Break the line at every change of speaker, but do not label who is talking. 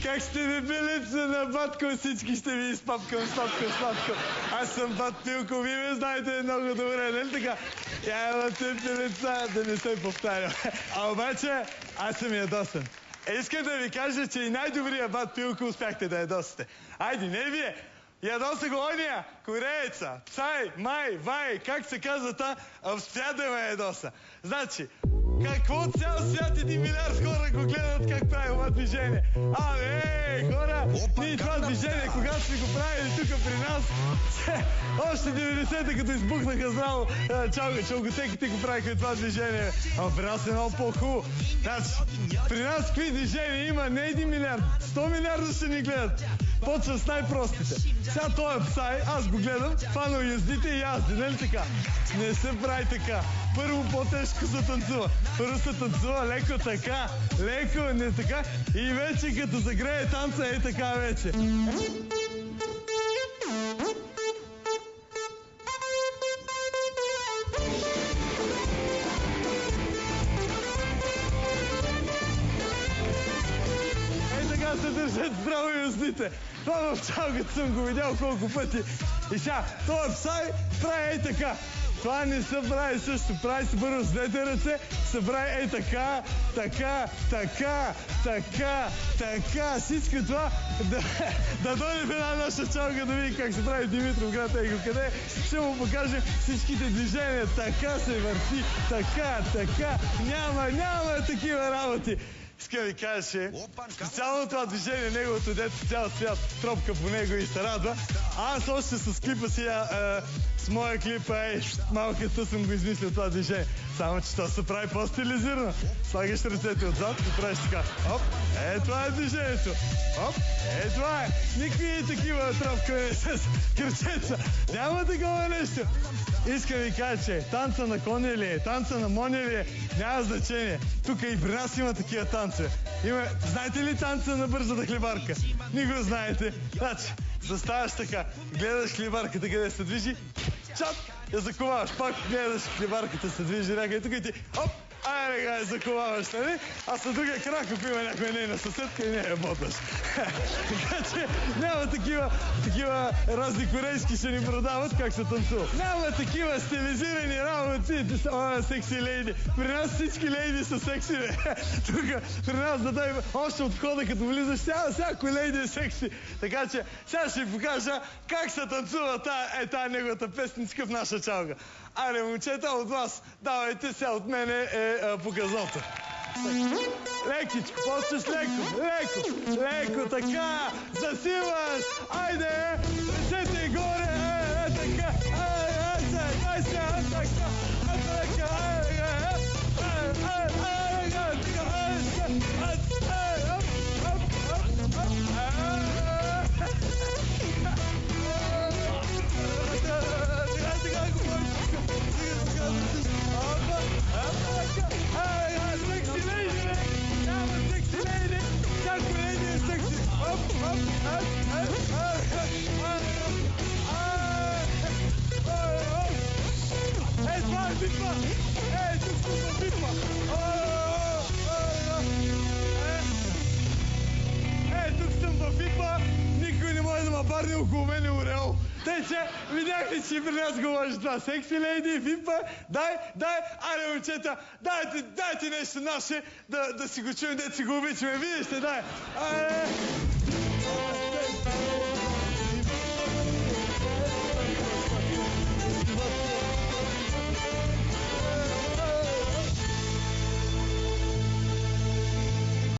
Как ще ви билица на Батко, всички ще ви изпапкам, сладко. Аз съм Бат Пилко, вие ме знаете много добре, нали така? Явате пилица, да не се повтарям. А обаче, аз съм ядосан. Искам да ви кажа, че и най-добрия Бат Пилко успяхте да ядосате. Айде, не вие! Ядоса го ония, корееца, псай, май, вай, как се казва та, успя да ме ядоса. Значи, какво цял свят 1 милиард хора го гледат как прави това движение? Абе, хора, ние това движение, когато сме го правили тук при нас, още 90-та, като избухнаха здраво чалготеките го правиха това движение. А при нас е много по-хубаво. Значи, при нас какви движения има? Не 1 милиард, 100 милиарда ще ни гледат. Почва с най-простите. Сега той е псай, аз го гледам, фанал яздите и язди, нали така? Не се прави така. Първо по-тежко се танцува. Първо се танцува леко така, леко не така и вече като загрее танца е така вече. Е така се държат здраво яздите. Това в чалгата съм го видял колко пъти. И сега, този псай прави ей така. Това не се прави също. Прави се първо с двете ръце, се прави ей така, така. Всичко това да дойде в една наша чалга да види как се прави Димитров град. Ей го къде, ще му покажем всичките движения. Така се върти, така. Няма такива работи. Искам ви кажа, че специално това движение, неговото дете, цял свят тропка по него и се радва. Аз още с клипа си, с моя клип, малката съм го измислил това движение. Само, че това се прави по-стилизирано. Слагаш ръцете отзад и правиш така. Оп, това е движението. Оп, това е. Никакви такива тропка с кръчеца. Няма такова нещо. Искам ви кажа, че танца на коня ли е, танца на моня ли е, няма значение. Тук и при нас има такива танцове. Знаете ли танца на бързата хлебарка? Не го знаете. Значи, заставаш така, гледаш хлебарката къде се движи, чап, я заковаваш, пак гледаш хлебарката се движи някъде тук и ти, оп, айде я заковаваш, нали? А с другия крак, ако има някоя нейна съседка и не я боташ. Така че няма такива разни корейски ще ни продават как се танцува. Няма такива стилизирани работи, секси лейди. При нас всички лейди са секси, бе. Тук при нас да дай още от входа, като влизаш, всяко лейди е секси. Така че сега ще ви покажа как се танцува тая неговата песничка в наша чалга. Айде, момчета, от вас давайте, сега от мене е показателно. Лекичко, почваш леко, така, засилаш, айде, ръцете горе, така, дай сега, така, барни около мен е орел. Тъй, че видях ли, че при нас го може това. Секси лейди, випа, дай, аре, момчета, дайте нещо наше, да си го чуем, да си го обичаме. Вижте, дай.